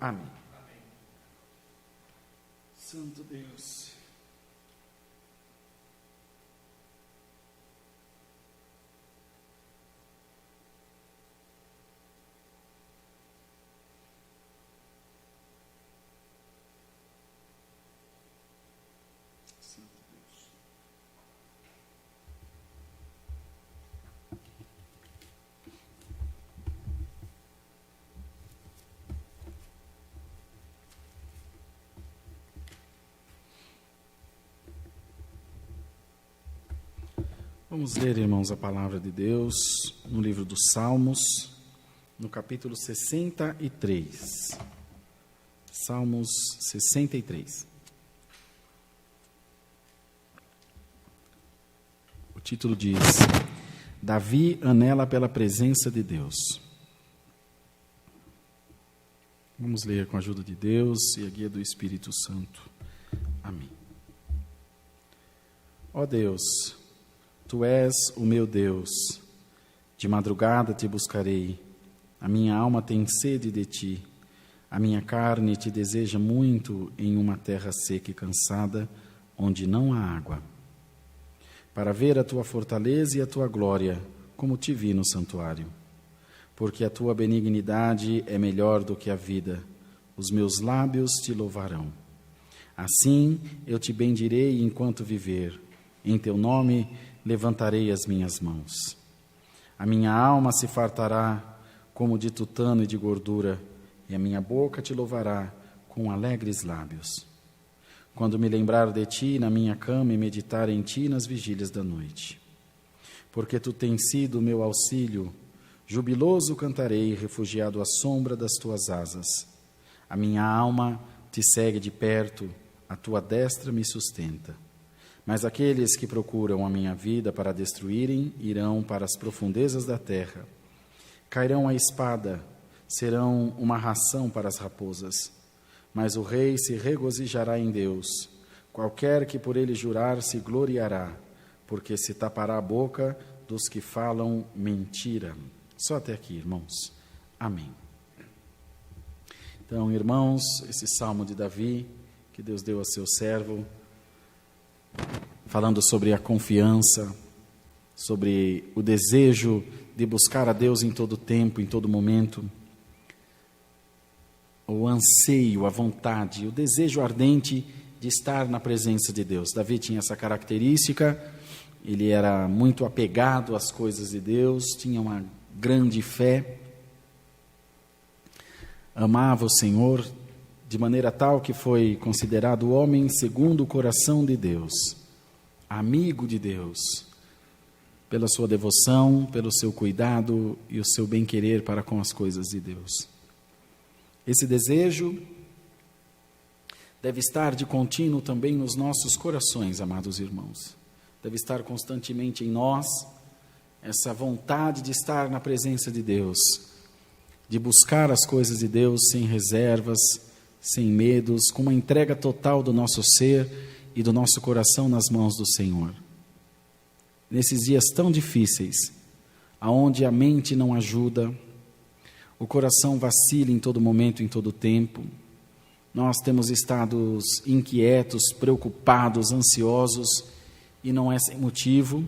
Amém. Santo Deus. Vamos ler, irmãos, a palavra de Deus no livro dos Salmos, no capítulo 63. Salmos 63. O título diz: Davi anela pela presença de Deus. Vamos ler com a ajuda de Deus e a guia do Espírito Santo. Amém. Ó Deus, Tu és o meu Deus, de madrugada te buscarei, a minha alma tem sede de ti, a minha carne te deseja muito em uma terra seca e cansada, onde não há água, para ver a tua fortaleza e a tua glória, como te vi no santuário. Porque a tua benignidade é melhor do que a vida, os meus lábios te louvarão. Assim eu te bendirei enquanto viver, em teu nome levantarei as minhas mãos. A minha alma se fartará como de tutano e de gordura, e a minha boca te louvará com alegres lábios. Quando me lembrar de ti na minha cama e meditar em ti nas vigílias da noite. Porque tu tens sido o meu auxílio, jubiloso cantarei, refugiado à sombra das tuas asas. A minha alma te segue de perto, a tua destra me sustenta. Mas aqueles que procuram a minha vida para destruírem irão para as profundezas da terra. Cairão a espada, serão uma ração para as raposas. Mas o rei se regozijará em Deus. Qualquer que por ele jurar se gloriará, porque se tapará a boca dos que falam mentira. Só até aqui, irmãos. Amém. Então, irmãos, esse salmo de Davi, que Deus deu a seu servo, falando sobre a confiança, sobre o desejo de buscar a Deus em todo tempo, em todo momento, o anseio, a vontade, o desejo ardente de estar na presença de Deus. Davi tinha essa característica, ele era muito apegado às coisas de Deus, tinha uma grande fé, amava o Senhor de maneira tal que foi considerado o homem segundo o coração de Deus, amigo de Deus, pela sua devoção, pelo seu cuidado e o seu bem-querer para com as coisas de Deus. Esse desejo deve estar de contínuo também nos nossos corações, amados irmãos. Deve estar constantemente em nós essa vontade de estar na presença de Deus, de buscar as coisas de Deus sem reservas, sem medos, com uma entrega total do nosso ser e do nosso coração nas mãos do Senhor. Nesses dias tão difíceis, aonde a mente não ajuda, o coração vacila em todo momento, em todo tempo, nós temos estado inquietos, preocupados, ansiosos, e não é sem motivo,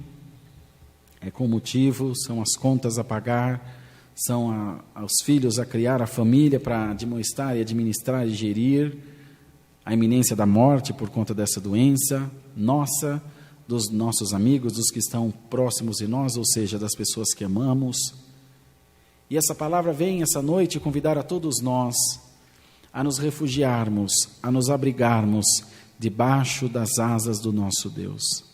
é com motivo, são as contas a pagar, são os filhos a criar, a família para demonstrar e administrar e gerir, a iminência da morte por conta dessa doença, nossa, dos nossos amigos, dos que estão próximos de nós, ou seja, das pessoas que amamos. E essa palavra vem essa noite convidar a todos nós a nos refugiarmos, a nos abrigarmos debaixo das asas do nosso Deus.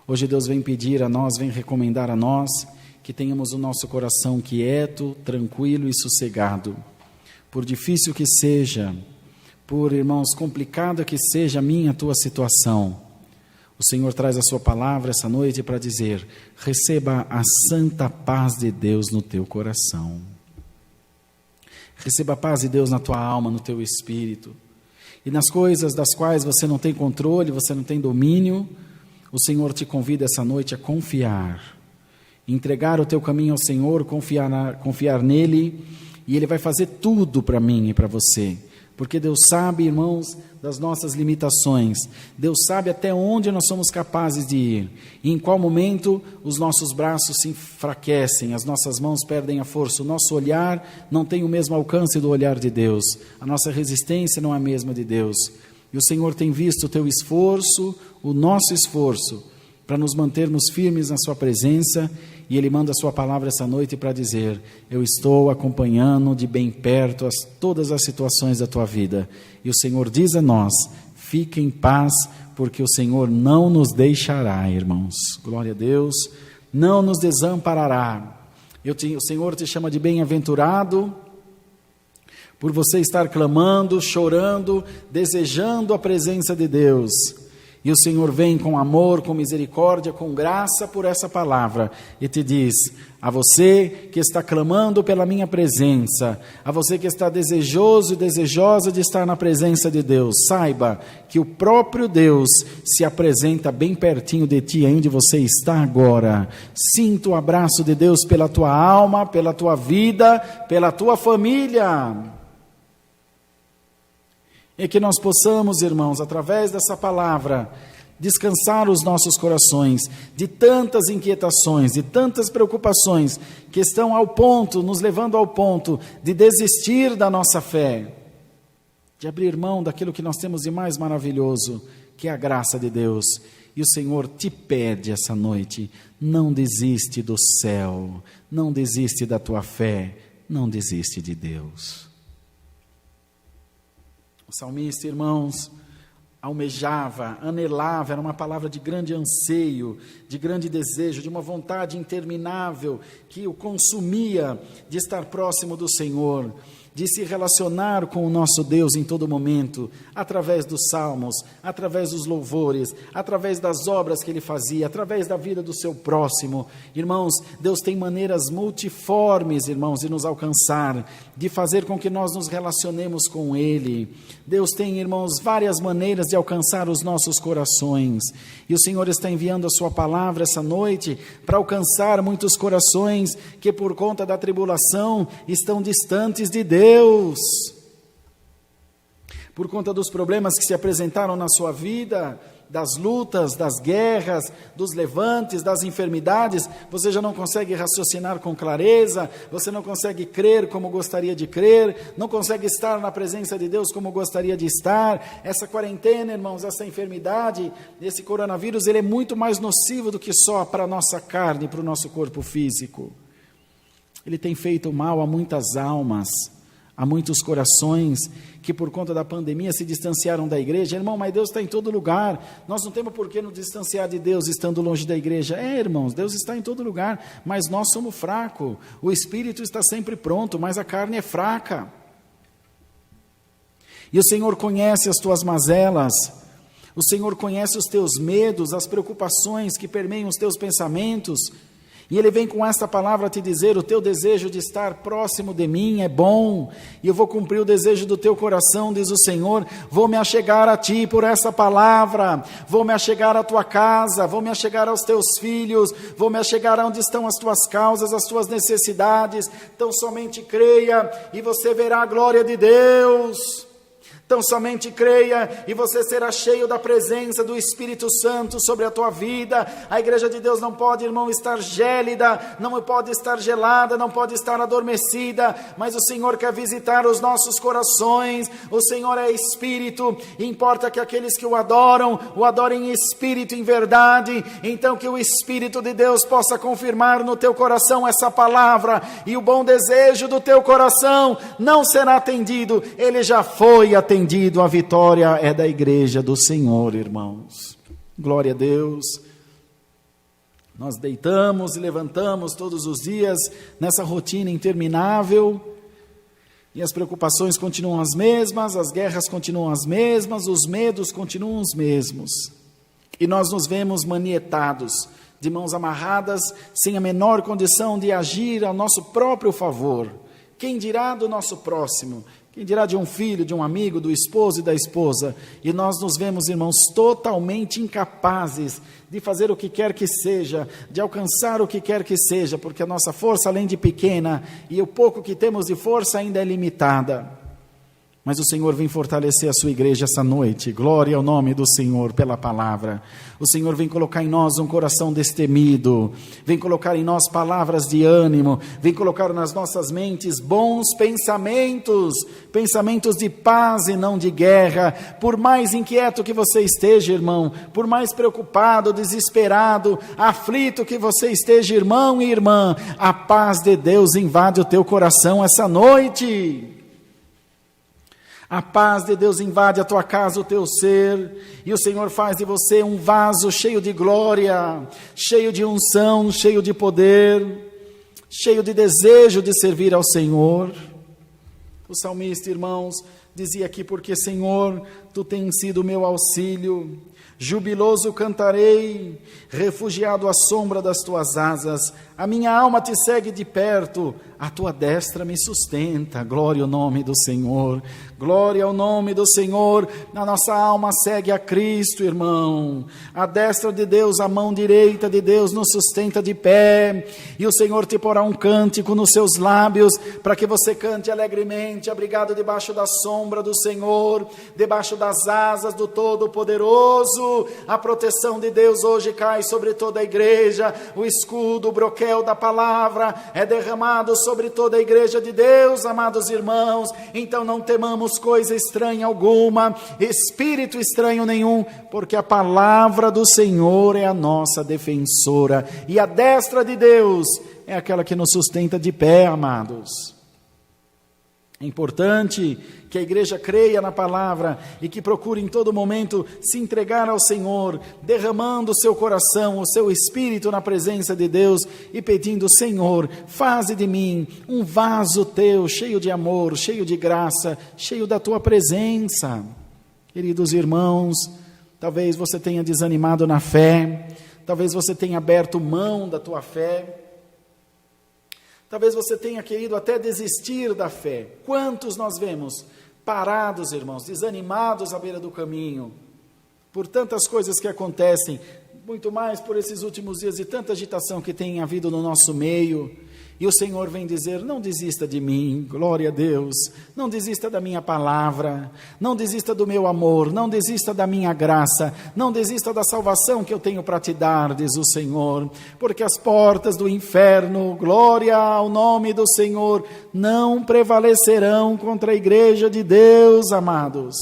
Hoje Deus vem pedir a nós, vem recomendar a nós que tenhamos o nosso coração quieto, tranquilo e sossegado. Por difícil que seja, por, irmãos, complicada que seja a minha, a tua situação, o Senhor traz a sua palavra essa noite para dizer: receba a santa paz de Deus no teu coração. Receba a paz de Deus na tua alma, no teu espírito. E nas coisas das quais você não tem controle, você não tem domínio, o Senhor te convida essa noite a confiar. Entregar o teu caminho ao Senhor, confiar nele E Ele vai fazer tudo para mim e para você. Porque Deus sabe, irmãos, das nossas limitações. Deus sabe até onde nós somos capazes de ir. E em qual momento os nossos braços se enfraquecem, as nossas mãos perdem a força, o nosso olhar não tem o mesmo alcance do olhar de Deus. A nossa resistência não é a mesma de Deus. E o Senhor tem visto o teu esforço, o nosso esforço, para nos mantermos firmes na sua presença. E Ele manda a sua palavra essa noite para dizer: eu estou acompanhando de bem perto todas as situações da tua vida. E o Senhor diz a nós: fique em paz, porque o Senhor não nos deixará, irmãos. Glória a Deus, não nos desamparará. O Senhor te chama de bem-aventurado, por você estar clamando, chorando, desejando a presença de Deus. E o Senhor vem com amor, com misericórdia, com graça por essa palavra e te diz: a você que está clamando pela minha presença, a você que está desejoso e desejosa de estar na presença de Deus, saiba que o próprio Deus se apresenta bem pertinho de ti, onde você está agora. Sinta o abraço de Deus pela tua alma, pela tua vida, pela tua família. E que nós possamos, irmãos, através dessa palavra, descansar os nossos corações de tantas inquietações, de tantas preocupações que estão ao ponto, nos levando ao ponto de desistir da nossa fé, de abrir mão daquilo que nós temos de mais maravilhoso, que é a graça de Deus. E o Senhor te pede essa noite: não desiste do céu, não desiste da tua fé, não desiste de Deus. O salmista, irmãos, almejava, anelava, era uma palavra de grande anseio, de grande desejo, de uma vontade interminável que o consumia de estar próximo do Senhor, de se relacionar com o nosso Deus em todo momento, através dos salmos, através dos louvores, através das obras que ele fazia, através da vida do seu próximo. Irmãos, Deus tem maneiras multiformes, irmãos, de nos alcançar, de fazer com que nós nos relacionemos com Ele. Deus tem, irmãos, várias maneiras de alcançar os nossos corações. E o Senhor está enviando a sua palavra essa noite para alcançar muitos corações que por conta da tribulação estão distantes de Deus. Por conta dos problemas que se apresentaram na sua vida, das lutas, das guerras, dos levantes, das enfermidades, você já não consegue raciocinar com clareza, você não consegue crer como gostaria de crer, não consegue estar na presença de Deus como gostaria de estar. Essa quarentena, irmãos, essa enfermidade, esse coronavírus, ele é muito mais nocivo do que só para a nossa carne, para o nosso corpo físico. Ele tem feito mal a muitas almas, a muitos corações que por conta da pandemia se distanciaram da igreja. Irmão, mas Deus está em todo lugar, nós não temos por que nos distanciar de Deus estando longe da igreja. Irmãos, Deus está em todo lugar, mas nós somos fracos, o Espírito está sempre pronto, mas a carne é fraca. E o Senhor conhece as tuas mazelas, o Senhor conhece os teus medos, as preocupações que permeiam os teus pensamentos. E Ele vem com esta palavra te dizer: o teu desejo de estar próximo de mim é bom, e eu vou cumprir o desejo do teu coração, diz o Senhor. Vou me achegar a ti por essa palavra, vou me achegar à tua casa, vou me achegar aos teus filhos, vou me achegar onde estão as tuas causas, as tuas necessidades. Então somente creia e você verá a glória de Deus. Então somente creia e você será cheio da presença do Espírito Santo sobre a tua vida. A igreja de Deus não pode, irmão, estar gélida, não pode estar gelada, não pode estar adormecida, mas o Senhor quer visitar os nossos corações. O Senhor é Espírito, e importa que aqueles que o adorem em espírito e em verdade. Então que o Espírito de Deus possa confirmar no teu coração essa palavra, e o bom desejo do teu coração não será atendido, ele já foi atendido. A vitória é da igreja do Senhor, irmãos. Glória a Deus. Nós deitamos e levantamos todos os dias nessa rotina interminável, e as preocupações continuam as mesmas, as guerras continuam as mesmas, os medos continuam os mesmos, e nós nos vemos manietados, de mãos amarradas, sem a menor condição de agir ao nosso próprio favor. Quem dirá do nosso próximo? Quem dirá de um filho, de um amigo, do esposo e da esposa? E nós nos vemos, irmãos, totalmente incapazes de fazer o que quer que seja, de alcançar o que quer que seja, porque a nossa força, além de pequena, e o pouco que temos de força ainda é limitada. Mas o Senhor vem fortalecer a sua igreja essa noite. Glória ao nome do Senhor pela palavra. O Senhor vem colocar em nós um coração destemido. Vem colocar em nós palavras de ânimo. Vem colocar nas nossas mentes bons pensamentos. Pensamentos de paz e não de guerra. Por mais inquieto que você esteja, irmão. Por mais preocupado, desesperado, aflito que você esteja, irmão e irmã. A paz de Deus invade o teu coração essa noite. A paz de Deus invade a tua casa, o teu ser, e o Senhor faz de você um vaso cheio de glória, cheio de unção, cheio de poder, cheio de desejo de servir ao Senhor. O salmista, irmãos, dizia aqui: porque, Senhor, Tu tens sido meu auxílio, jubiloso cantarei, refugiado à sombra das Tuas asas, a minha alma Te segue de perto, a Tua destra me sustenta. Glória ao nome do Senhor, glória ao nome do Senhor. A nossa alma segue a Cristo, irmão. A destra de Deus, a mão direita de Deus nos sustenta de pé, e o Senhor te porá um cântico nos seus lábios, para que você cante alegremente, abrigado debaixo da sombra do Senhor, debaixo das asas do Todo-Poderoso. A proteção de Deus hoje cai sobre toda a igreja, o escudo, o broquel da palavra é derramado sobre toda a igreja de Deus, amados irmãos. Então não temamos coisa estranha alguma, espírito estranho nenhum, porque a palavra do Senhor é a nossa defensora, e a destra de Deus é aquela que nos sustenta de pé, amados. É importante que a igreja creia na palavra e que procure em todo momento se entregar ao Senhor, derramando o seu coração, o seu espírito na presença de Deus e pedindo: Senhor, faze de mim um vaso Teu, cheio de amor, cheio de graça, cheio da Tua presença. Queridos irmãos, talvez você tenha desanimado na fé, talvez você tenha aberto mão da tua fé, talvez você tenha querido até desistir da fé. Quantos nós vemos parados, irmãos, desanimados à beira do caminho, por tantas coisas que acontecem, muito mais por esses últimos dias e tanta agitação que tem havido no nosso meio. E o Senhor vem dizer: não desista de mim, glória a Deus, não desista da minha palavra, não desista do meu amor, não desista da minha graça, não desista da salvação que eu tenho para te dar, diz o Senhor, porque as portas do inferno, glória ao nome do Senhor, não prevalecerão contra a igreja de Deus, amados.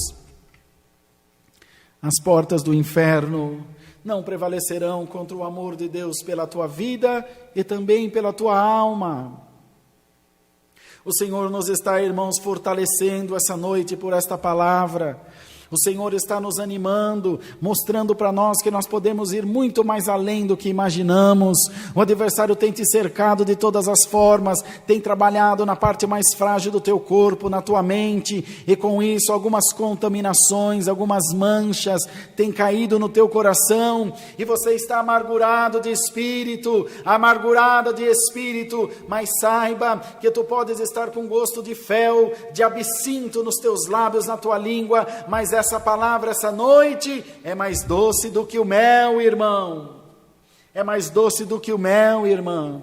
As portas do inferno não prevalecerão contra o amor de Deus pela tua vida e também pela tua alma. O Senhor nos está, irmãos, fortalecendo essa noite por esta palavra. O Senhor está nos animando, mostrando para nós que nós podemos ir muito mais além do que imaginamos. O adversário tem te cercado de todas as formas, tem trabalhado na parte mais frágil do teu corpo, na tua mente, e com isso algumas contaminações, algumas manchas têm caído no teu coração, e você está amargurado de espírito, amargurada de espírito, mas saiba que tu podes estar com gosto de fel, de absinto nos teus lábios, na tua língua, mas essa palavra, essa noite, é mais doce do que o mel, irmão. É mais doce do que o mel, irmã.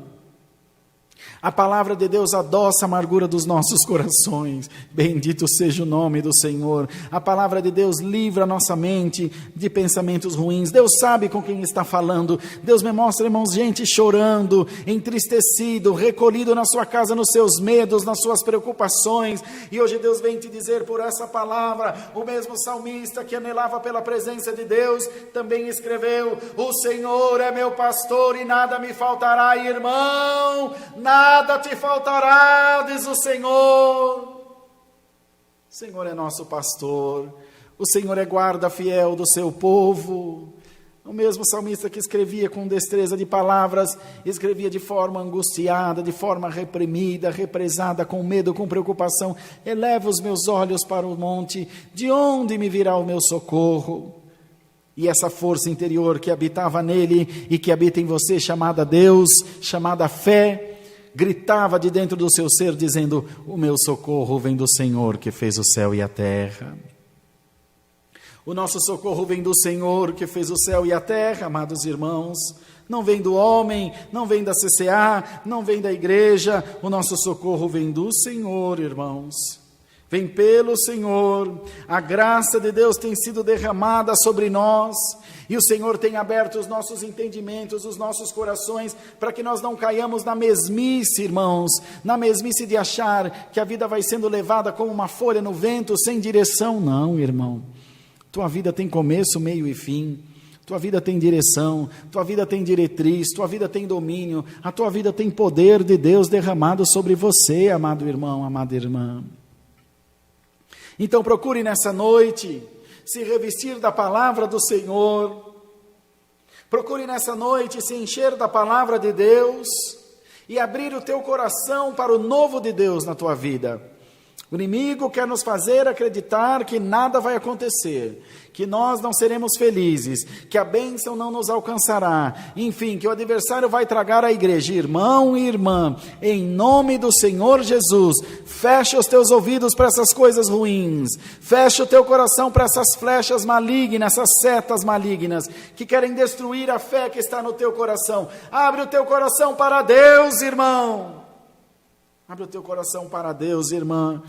A palavra de Deus adoça a amargura dos nossos corações. Bendito seja o nome do Senhor. A palavra de Deus livra a nossa mente de pensamentos ruins. Deus sabe com quem está falando. Deus me mostra, irmãos, gente chorando, entristecido, recolhido na sua casa, nos seus medos, nas suas preocupações. E hoje Deus vem te dizer por essa palavra: o mesmo salmista que anelava pela presença de Deus, também escreveu: o Senhor é meu pastor e nada me faltará, irmão. Nada te faltará, diz o Senhor. O Senhor é nosso pastor, o Senhor é guarda fiel do seu povo. O mesmo salmista que escrevia com destreza de palavras, escrevia de forma angustiada, de forma reprimida, represada, com medo, com preocupação: eleva os meus olhos para o monte, de onde me virá o meu socorro? E essa força interior que habitava nele e que habita em você, chamada Deus, chamada fé, gritava de dentro do seu ser, dizendo: o meu socorro vem do Senhor que fez o céu e a terra. O nosso socorro vem do Senhor que fez o céu e a terra, amados irmãos. Não vem do homem, não vem da CCA, não vem da igreja. O nosso socorro vem do Senhor, irmãos. Vem pelo Senhor. A graça de Deus tem sido derramada sobre nós. E o Senhor tem aberto os nossos entendimentos, os nossos corações, para que nós não caiamos na mesmice, irmãos. Na mesmice de achar que a vida vai sendo levada como uma folha no vento, sem direção. Não, irmão. Tua vida tem começo, meio e fim. Tua vida tem direção, tua vida tem diretriz, tua vida tem domínio, a tua vida tem poder de Deus derramado sobre você, amado irmão, amada irmã. Então procure nessa noite se revestir da palavra do Senhor, procure nessa noite se encher da palavra de Deus e abrir o teu coração para o novo de Deus na tua vida. O inimigo quer nos fazer acreditar que nada vai acontecer, que nós não seremos felizes, que a bênção não nos alcançará, enfim, que o adversário vai tragar a igreja. Irmão e irmã, em nome do Senhor Jesus, fecha os teus ouvidos para essas coisas ruins, fecha o teu coração para essas flechas malignas, essas setas malignas, que querem destruir a fé que está no teu coração. Abre o teu coração para Deus, irmão. Abre o teu coração para Deus, irmã,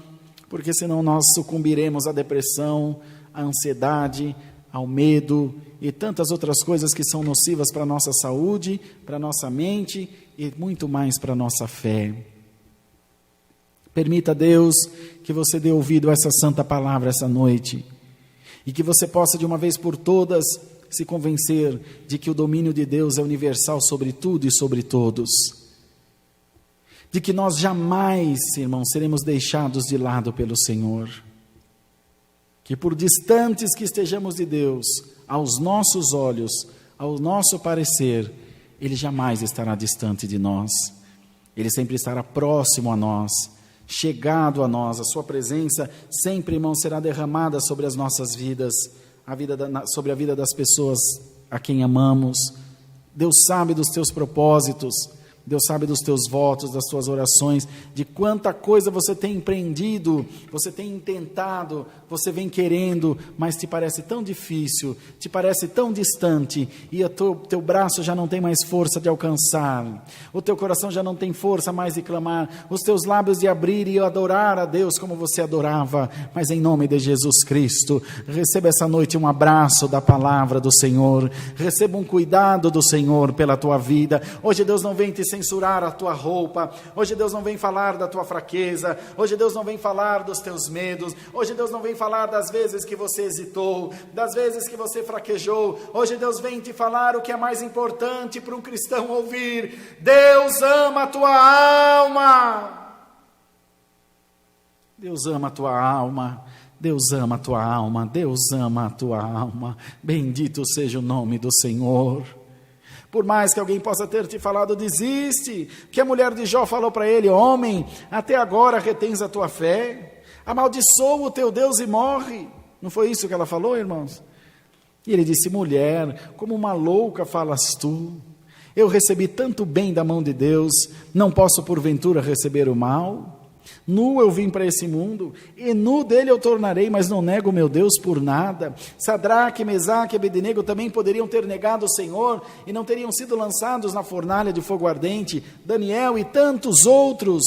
porque senão nós sucumbiremos à depressão, à ansiedade, ao medo e tantas outras coisas que são nocivas para a nossa saúde, para a nossa mente e muito mais para a nossa fé. Permita, Deus, que você dê ouvido a essa santa palavra essa noite e que você possa de uma vez por todas se convencer de que o domínio de Deus é universal sobre tudo e sobre todos. De que nós jamais, irmãos, seremos deixados de lado pelo Senhor. Que por distantes que estejamos de Deus, aos nossos olhos, ao nosso parecer, Ele jamais estará distante de nós. Ele sempre estará próximo a nós, chegado a nós. A sua presença sempre, irmãos, será derramada sobre as nossas vidas, sobre a vida das pessoas a quem amamos. Deus sabe dos teus propósitos, Deus sabe dos teus votos, das tuas orações, de quanta coisa você tem empreendido, você tem intentado, você vem querendo, mas te parece tão difícil, te parece tão distante, e o teu braço já não tem mais força de alcançar, o teu coração já não tem força mais de clamar, os teus lábios de abrir e adorar a Deus como você adorava. Mas em nome de Jesus Cristo, receba essa noite um abraço da palavra do Senhor, receba um cuidado do Senhor pela tua vida. Hoje Deus não vem te censurar a tua roupa, hoje Deus não vem falar da tua fraqueza, hoje Deus não vem falar dos teus medos, hoje Deus não vem falar das vezes que você hesitou, das vezes que você fraquejou. Hoje Deus vem te falar o que é mais importante para um cristão ouvir: Deus ama a tua alma. Deus ama a tua alma. Deus ama a tua alma. Deus ama a tua alma. Bendito seja o nome do Senhor. Por mais que alguém possa ter te falado, desiste, que a mulher de Jó falou para ele: homem, até agora retens a tua fé, amaldiçoa o teu Deus e morre. Não foi isso que ela falou, irmãos? E ele disse: mulher, como uma louca falas tu, eu recebi tanto bem da mão de Deus, não posso porventura receber o mal? Nu eu vim para esse mundo, e nu dele eu tornarei, mas não nego o meu Deus por nada. Sadraque, Mesaque e Abednego também poderiam ter negado o Senhor, e não teriam sido lançados na fornalha de fogo ardente. Daniel e tantos outros,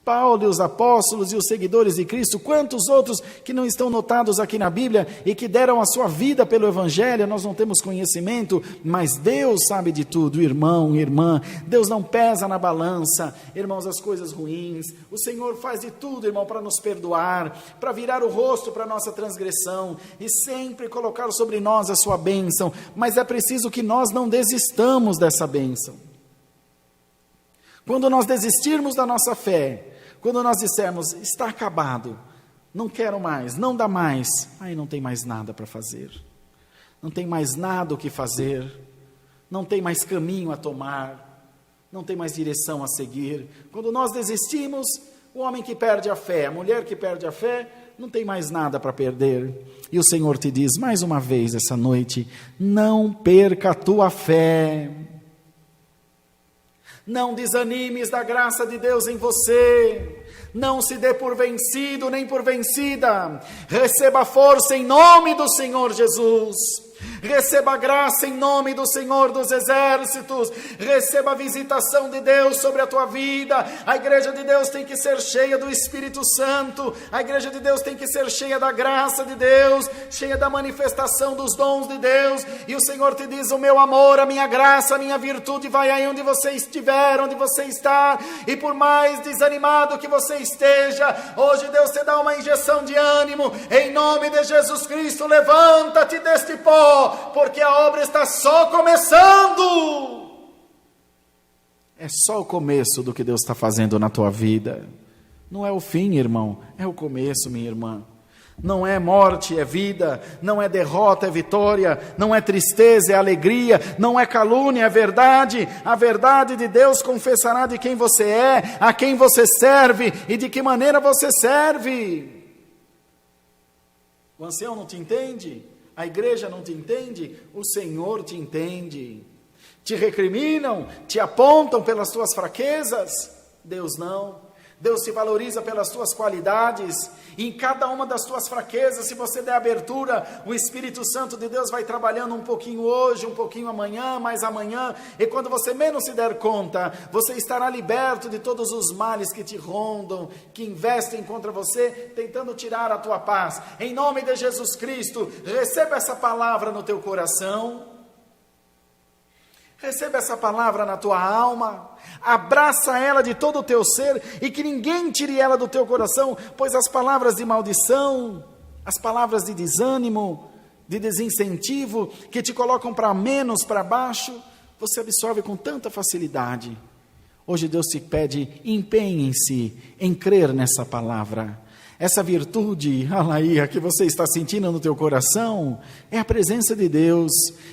Paulo e os apóstolos e os seguidores de Cristo, quantos outros que não estão notados aqui na Bíblia e que deram a sua vida pelo Evangelho. Nós não temos conhecimento, mas Deus sabe de tudo, irmão, irmã. Deus não pesa na balança, irmãos, as coisas ruins. O Senhor faz de tudo, irmão, para nos perdoar, para virar o rosto para a nossa transgressão e sempre colocar sobre nós a sua bênção, mas é preciso que nós não desistamos dessa bênção. Quando nós desistirmos da nossa fé, quando nós dissermos: está acabado, não quero mais, não dá mais, aí não tem mais nada para fazer, não tem mais nada o que fazer, não tem mais caminho a tomar, não tem mais direção a seguir. Quando nós desistimos, o homem que perde a fé, a mulher que perde a fé, não tem mais nada para perder. E o Senhor te diz mais uma vez essa noite: não perca a tua fé. Não desanimes da graça de Deus em você. Não se dê por vencido nem por vencida. Receba força em nome do Senhor Jesus. Receba graça em nome do Senhor dos Exércitos. Receba a visitação de Deus sobre a tua vida. A igreja de Deus tem que ser cheia do Espírito Santo. A igreja de Deus tem que ser cheia da graça de Deus, cheia da manifestação dos dons de Deus. E o Senhor te diz: o meu amor, a minha graça, a minha virtude vai aí onde você estiver, onde você está. E por mais desanimado que você esteja, hoje Deus te dá uma injeção de ânimo. Em nome de Jesus Cristo, levanta-te deste pó, porque a obra está só começando. É só o começo do que Deus está fazendo na tua vida. Não é o fim, irmão, é o começo, minha irmã. Não é morte, é vida. Não é derrota, é vitória. Não é tristeza, é alegria. Não é calúnia, é verdade. A verdade de Deus confessará de quem você é, a quem você serve e de que maneira você serve. O ancião não te entende? A igreja não te entende? O Senhor te entende. Te recriminam, te apontam pelas tuas fraquezas? Deus não. Deus se valoriza pelas tuas qualidades. E em cada uma das tuas fraquezas, se você der abertura, o Espírito Santo de Deus vai trabalhando um pouquinho hoje, um pouquinho amanhã, mais amanhã. E quando você menos se der conta, você estará liberto de todos os males que te rondam, que investem contra você, tentando tirar a tua paz. Em nome de Jesus Cristo, receba essa palavra no teu coração. Receba essa palavra na tua alma, abraça ela de todo o teu ser e que ninguém tire ela do teu coração, pois as palavras de maldição, as palavras de desânimo, de desincentivo, que te colocam para menos, para baixo, você absorve com tanta facilidade. Hoje Deus te pede: empenhe-se em crer nessa palavra. Essa virtude, alaia, que você está sentindo no teu coração, é a presença de Deus.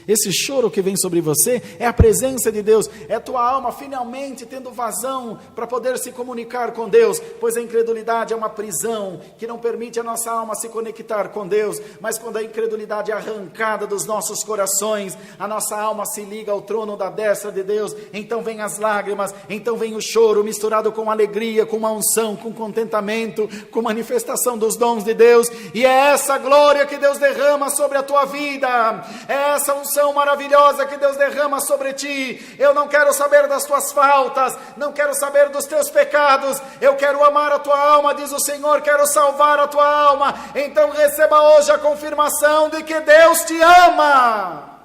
Esse choro que vem sobre você é a presença de Deus. É a tua alma finalmente tendo vazão para poder se comunicar com Deus. Pois a incredulidade é uma prisão que não permite a nossa alma se conectar com Deus. Mas quando a incredulidade é arrancada dos nossos corações, a nossa alma se liga ao trono da destra de Deus. Então vem as lágrimas, então vem o choro misturado com alegria, com uma unção, com contentamento, com manifestação dos dons de Deus, e é essa glória que Deus derrama sobre a tua vida, é essa unção maravilhosa que Deus derrama sobre ti. Eu não quero saber das tuas faltas, não quero saber dos teus pecados, eu quero amar a tua alma, diz o Senhor, quero salvar a tua alma. Então receba hoje a confirmação de que Deus te ama,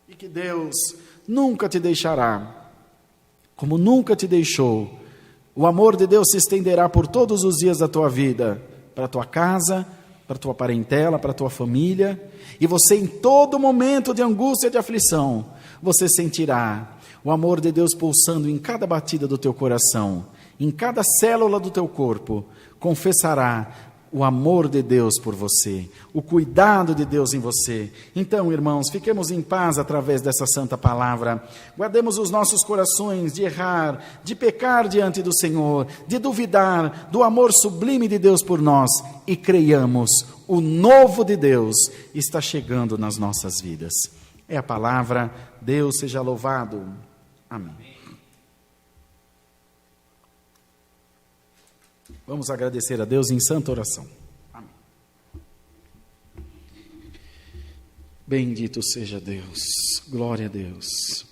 e que Deus nunca te deixará, como nunca te deixou. O amor de Deus se estenderá por todos os dias da tua vida, para a tua casa, para a tua parentela, para a tua família, e você em todo momento de angústia e de aflição, você sentirá o amor de Deus pulsando em cada batida do teu coração, em cada célula do teu corpo, confessará o amor de Deus por você, o cuidado de Deus em você. Então, irmãos, fiquemos em paz através dessa santa palavra. Guardemos os nossos corações de errar, de pecar diante do Senhor, de duvidar do amor sublime de Deus por nós e creiamos, o novo de Deus está chegando nas nossas vidas. É a palavra, Deus seja louvado. Amém. Vamos agradecer a Deus em santa oração. Amém. Bendito seja Deus, glória a Deus.